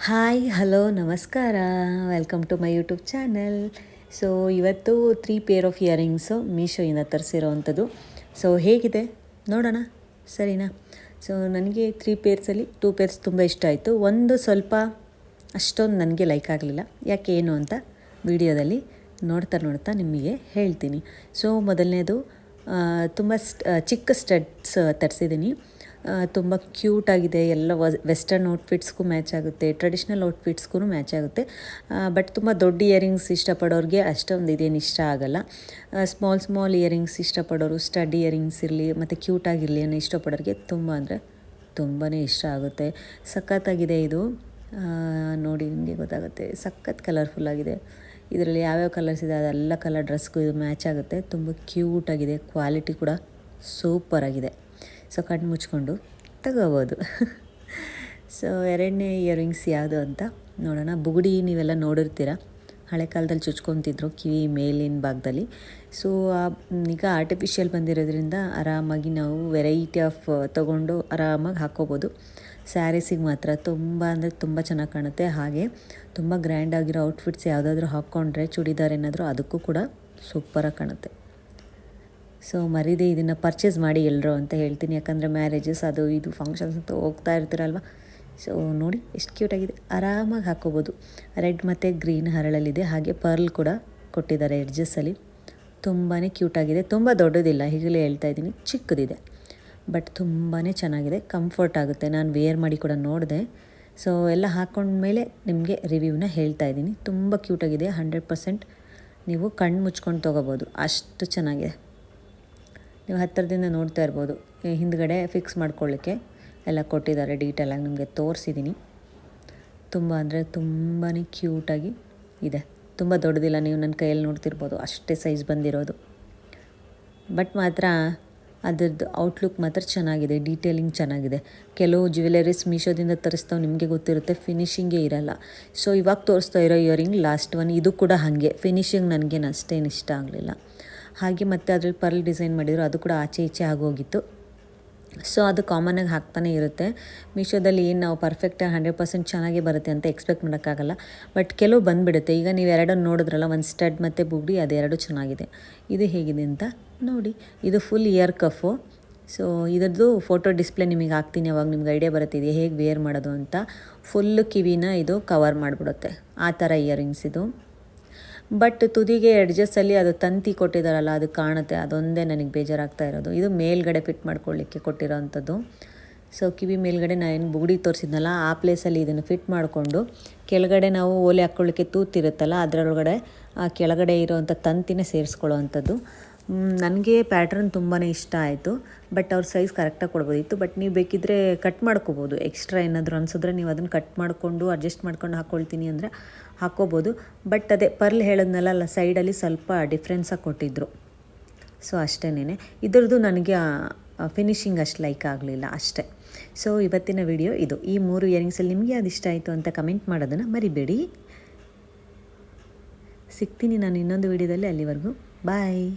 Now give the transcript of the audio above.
Hi hello ನಮಸ್ಕಾರ, welcome to my YouTube channel. So ಇವತ್ತು 3 pair of earrings ಮೀಶೋಯಿಂದ ತರಿಸಿರೋ ಅಂಥದ್ದು. ಸೊ ಹೇಗಿದೆ ನೋಡೋಣ, ಸರಿನಾ? ಸೊ ನನಗೆ 3 ಪೇರ್ಸಲ್ಲಿ 2 ಪೇರ್ಸ್ ತುಂಬ ಇಷ್ಟ ಆಯಿತು. ಒಂದು ಸ್ವಲ್ಪ ಅಷ್ಟೊಂದು ನನಗೆ ಲೈಕ್ ಆಗಲಿಲ್ಲ. ಯಾಕೆ ಏನು ಅಂತ ವಿಡಿಯೋದಲ್ಲಿ ನೋಡ್ತಾ ನಿಮಗೆ ಹೇಳ್ತೀನಿ. ಸೊ ಮೊದಲನೇದು ತುಂಬ ಚಿಕ್ಕ ಸ್ಟಡ್ಸ್ ತರಿಸಿದ್ದೀನಿ. ತುಂಬ ಕ್ಯೂಟಾಗಿದೆ. ಎಲ್ಲ ವೆಸ್ಟರ್ನ್ ಔಟ್ಫಿಟ್ಸ್ಗೂ ಮ್ಯಾಚ್ ಆಗುತ್ತೆ, ಟ್ರೆಡಿಷ್ನಲ್ ಔಟ್ಫಿಟ್ಸ್ಗೂ ಮ್ಯಾಚ್ ಆಗುತ್ತೆ. ಬಟ್ ತುಂಬ ದೊಡ್ಡ ಇಯರಿಂಗ್ಸ್ ಇಷ್ಟಪಡೋರಿಗೆ ಅಷ್ಟೊಂದು ಇದೇನು ಇಷ್ಟ ಆಗೋಲ್ಲ. ಸ್ಮಾಲ್ ಇಯರಿಂಗ್ಸ್ ಇಷ್ಟಪಡೋರು, ಸ್ಟಡ್ ಇಯರಿಂಗ್ಸ್ ಇರಲಿ ಮತ್ತು ಕ್ಯೂಟಾಗಿರಲಿ ಅನ್ನೋ ಇಷ್ಟಪಡೋರಿಗೆ ತುಂಬ ಅಂದರೆ ತುಂಬಾ ಇಷ್ಟ ಆಗುತ್ತೆ. ಸಖತ್ತಾಗಿದೆ ಇದು. ನೋಡಿ ನಿಮಗೆ ಗೊತ್ತಾಗುತ್ತೆ, ಸಖತ್ ಕಲರ್ಫುಲ್ಲಾಗಿದೆ. ಇದರಲ್ಲಿ ಯಾವ್ಯಾವ ಕಲರ್ಸ್ ಇದೆ ಅದೆಲ್ಲ ಕಲರ್ ಡ್ರೆಸ್ಗೂ ಇದು ಮ್ಯಾಚ್ ಆಗುತ್ತೆ. ತುಂಬ ಕ್ಯೂಟಾಗಿದೆ, ಕ್ವಾಲಿಟಿ ಕೂಡ ಸೂಪರಾಗಿದೆ. ಸೊ ಕಣ್ಣು ಮುಚ್ಕೊಂಡು ತಗೋಬೋದು. ಸೊ ಎರಡನೇ ಇಯರಿಂಗ್ಸ್ ಯಾವುದು ಅಂತ ನೋಡೋಣ. ಬುಗುಡಿ ನೀವೆಲ್ಲ ನೋಡಿರ್ತೀರ, ಹಳೆ ಕಾಲದಲ್ಲಿ ಚುಚ್ಕೊತಿದ್ರು ಕಿವಿ ಮೇಲಿನ ಭಾಗದಲ್ಲಿ. ಸೊ ಈಗ ಆರ್ಟಿಫಿಷಿಯಲ್ ಬಂದಿರೋದ್ರಿಂದ ಆರಾಮಾಗಿ ನಾವು ವೆರೈಟಿ ಆಫ್ ತೊಗೊಂಡು ಆರಾಮಾಗಿ ಹಾಕ್ಕೋಬೋದು. ಸ್ಯಾರೀಸಿಗೆ ಮಾತ್ರ ತುಂಬ ಅಂದರೆ ತುಂಬ ಚೆನ್ನಾಗಿ ಕಾಣುತ್ತೆ. ಹಾಗೆ ತುಂಬ ಗ್ರ್ಯಾಂಡಾಗಿರೋ ಔಟ್ಫಿಟ್ಸ್ ಯಾವುದಾದ್ರೂ ಹಾಕ್ಕೊಂಡ್ರೆ, ಚೂಡಿದಾರ್ ಏನಾದರೂ, ಅದಕ್ಕೂ ಕೂಡ ಸೂಪರಾಗಿ ಕಾಣುತ್ತೆ. ಸೊ ಮರೀದೆ ಇದನ್ನು ಪರ್ಚೇಸ್ ಮಾಡಿ ಎಲ್ಲರೂ ಅಂತ ಹೇಳ್ತೀನಿ. ಯಾಕಂದರೆ ಮ್ಯಾರೇಜಸ್ ಅದು ಇದು ಫಂಕ್ಷನ್ಸ್ ಅಂತ ಹೋಗ್ತಾ ಇರ್ತೀರಲ್ವ. ಸೊ ನೋಡಿ ಎಷ್ಟು ಕ್ಯೂಟಾಗಿದೆ, ಆರಾಮಾಗಿ ಹಾಕ್ಕೋಬೋದು. ರೆಡ್ ಮತ್ತು ಗ್ರೀನ್ ಹರಳಲ್ಲಿದೆ. ಹಾಗೆ ಪರ್ಲ್ ಕೂಡ ಕೊಟ್ಟಿದ್ದಾರೆ ಎಡ್ಜಸ್ಸಲ್ಲಿ. ತುಂಬಾ ಕ್ಯೂಟಾಗಿದೆ. ತುಂಬ ದೊಡ್ಡದಿಲ್ಲ, ಹೀಗಲೇ ಹೇಳ್ತಾ ಇದ್ದೀನಿ, ಚಿಕ್ಕದಿದೆ. ಬಟ್ ತುಂಬಾ ಚೆನ್ನಾಗಿದೆ, ಕಂಫರ್ಟ್ ಆಗುತ್ತೆ. ನಾನು ವೇರ್ ಮಾಡಿ ಕೂಡ ನೋಡಿದೆ. ಸೊ ಎಲ್ಲ ಹಾಕ್ಕೊಂಡ್ಮೇಲೆ ನಿಮಗೆ ರಿವ್ಯೂನ ಹೇಳ್ತಾ ಇದ್ದೀನಿ. ತುಂಬ ಕ್ಯೂಟಾಗಿದೆ. 100% ನೀವು ಕಣ್ಣು ಮುಚ್ಕೊಂಡು ತೊಗೋಬೋದು, ಅಷ್ಟು ಚೆನ್ನಾಗಿದೆ. ನೀವು ಹತ್ತಿರದಿಂದ ನೋಡ್ತಾ ಇರ್ಬೋದು. ಹಿಂದ್ಗಡೆ ಫಿಕ್ಸ್ ಮಾಡ್ಕೊಳ್ಳಿಕ್ಕೆ ಎಲ್ಲ ಕೊಟ್ಟಿದ್ದಾರೆ, ಡೀಟೇಲಾಗಿ ನಿಮಗೆ ತೋರಿಸಿದ್ದೀನಿ. ತುಂಬ ಅಂದರೆ ತುಂಬಾ ಕ್ಯೂಟಾಗಿ ಇದೆ. ತುಂಬ ದೊಡ್ಡದಿಲ್ಲ, ನೀವು ನನ್ನ ಕೈಯಲ್ಲಿ ನೋಡ್ತಿರ್ಬೋದು, ಅಷ್ಟೇ ಸೈಜ್ ಬಂದಿರೋದು. ಬಟ್ ಮಾತ್ರ ಅದರದ್ದು ಔಟ್ಲುಕ್ ಮಾತ್ರ ಚೆನ್ನಾಗಿದೆ, ಡೀಟೇಲಿಂಗ್ ಚೆನ್ನಾಗಿದೆ. ಕೆಲವು ಜ್ಯುವೆಲರೀಸ್ ಮೀಶೋದಿಂದ ತರಿಸ್ತಾವೆ, ನಿಮಗೆ ಗೊತ್ತಿರುತ್ತೆ, ಫಿನಿಷಿಂಗೇ ಇರಲ್ಲ. ಸೊ ಇವಾಗ ತೋರಿಸ್ತಾ ಇರೋ ಇಯರಿಂಗ್ ಲಾಸ್ಟ್ ಒನ್, ಇದು ಕೂಡ ಹಾಗೆ ಫಿನಿಷಿಂಗ್ ನನಗೇನು ಅಷ್ಟೇನು ಇಷ್ಟ ಆಗಲಿಲ್ಲ. ಹಾಗೆ ಮತ್ತು ಅದರಲ್ಲಿ ಪರ್ಲ್ ಡಿಸೈನ್ ಮಾಡಿದ್ರು, ಅದು ಕೂಡ ಆಚೆ ಈಚೆ ಆಗೋಗಿತ್ತು. ಸೊ ಅದು ಕಾಮನಾಗಿ ಹಾಕ್ತಾನೆ ಇರುತ್ತೆ. ಮೀಶೋದಲ್ಲಿ ಏನು ನಾವು ಪರ್ಫೆಕ್ಟಾಗಿ 100% ಚೆನ್ನಾಗೇ ಬರುತ್ತೆ ಅಂತ ಎಕ್ಸ್ಪೆಕ್ಟ್ ಮಾಡೋಕ್ಕಾಗಲ್ಲ. ಬಟ್ ಕೆಲವು ಬಂದುಬಿಡುತ್ತೆ. ಈಗ ನೀವು ಎರಡನ್ನು ನೋಡಿದ್ರಲ್ಲ, ಒಂದು ಸ್ಟಡ್ ಮತ್ತು ಬುಗ್ಡಿ, ಅದೆರಡು ಚೆನ್ನಾಗಿದೆ. ಇದು ಹೇಗಿದೆ ಅಂತ ನೋಡಿ. ಇದು ಫುಲ್ ಇಯರ್ ಕಫು. ಸೊ ಇದರದ್ದು ಫೋಟೋ ಡಿಸ್ಪ್ಲೇ ನಿಮಗೆ ಹಾಕ್ತೀನಿ, ಅವಾಗ ನಿಮ್ಗೆ ಐಡಿಯಾ ಬರುತ್ತಿದೆ ಹೇಗೆ ವೇರ್ ಮಾಡೋದು ಅಂತ. ಫುಲ್ಲು ಕಿವಿನ ಇದು ಕವರ್ ಮಾಡಿಬಿಡುತ್ತೆ, ಆ ಥರ ಇಯರಿಂಗ್ಸ್ ಇದು. ಬಟ್ ತುದಿಗೆ ಎಡ್ಜಸ್ಸಲ್ಲಿ ಅದು ತಂತಿ ಕೊಟ್ಟಿದ್ದಾರಲ್ಲ, ಅದು ಕಾಣುತ್ತೆ. ಅದೊಂದೇ ನನಗೆ ಬೇಜಾರಾಗ್ತಾ ಇರೋದು. ಇದು ಮೇಲ್ಗಡೆ ಫಿಟ್ ಮಾಡ್ಕೊಳ್ಳಿಕ್ಕೆ ಕೊಟ್ಟಿರೋ ಅಂಥದ್ದು. ಸೊ ಕಿವಿ ಮೇಲ್ಗಡೆ ನಾನು ಬುಗುಡಿ ತೋರಿಸಿದ್ನಲ್ಲ, ಆ ಪ್ಲೇಸಲ್ಲಿ ಇದನ್ನು ಫಿಟ್ ಮಾಡಿಕೊಂಡು ಕೆಳಗಡೆ ನಾವು ಓಲೆ ಹಾಕ್ಕೊಳ್ಳಿಕ್ಕೆ ತೂತಿರುತ್ತಲ್ಲ, ಅದರೊಳಗಡೆ ಆ ಕೆಳಗಡೆ ಇರೋವಂಥ ತಂತಿನೇ ಸೇರಿಸ್ಕೊಳ್ಳೋ ಅಂಥದ್ದು. ನನಗೆ ಪ್ಯಾಟ್ರನ್ ತುಂಬಾ ಇಷ್ಟ ಆಯಿತು. ಬಟ್ ಅವ್ರ ಸೈಜ್ ಕರೆಕ್ಟಾಗಿ ಕೊಡ್ಬೋದಿತ್ತು. ಬಟ್ ನೀವು ಬೇಕಿದ್ದರೆ ಕಟ್ ಮಾಡ್ಕೋಬೋದು. ಎಕ್ಸ್ಟ್ರಾ ಏನಾದರೂ ಅನಿಸಿದ್ರೆ ನೀವು ಅದನ್ನು ಕಟ್ ಮಾಡಿಕೊಂಡು ಅಡ್ಜಸ್ಟ್ ಮಾಡ್ಕೊಂಡು ಹಾಕ್ಕೊಳ್ತೀನಿ ಅಂದರೆ ಹಾಕ್ಕೋಬೋದು. ಬಟ್ ಅದೇ ಪರ್ಲ್ ಹೇಳಿದ್ನಲ್ಲ, ಸೈಡಲ್ಲಿ ಸ್ವಲ್ಪ ಡಿಫ್ರೆನ್ಸಾಗಿ ಕೊಟ್ಟಿದ್ದರು. ಸೊ ಅಷ್ಟೇನೇ. ಇದ್ರದ್ದು ನನಗೆ ಫಿನಿಷಿಂಗ್ ಅಷ್ಟು ಲೈಕ್ ಆಗಲಿಲ್ಲ ಅಷ್ಟೇ. ಸೊ ಇವತ್ತಿನ ವಿಡಿಯೋ ಇದು. ಈ 3 ಇಯರಿಂಗ್ಸಲ್ಲಿ ನಿಮಗೆ ಅದು ಇಷ್ಟ ಆಯಿತು ಅಂತ ಕಮೆಂಟ್ ಮಾಡೋದನ್ನು ಮರಿಬೇಡಿ. ಸಿಗ್ತೀನಿ ನಾನು ಇನ್ನೊಂದು ವಿಡಿಯೋದಲ್ಲಿ. ಅಲ್ಲಿವರೆಗೂ ಬಾಯ್.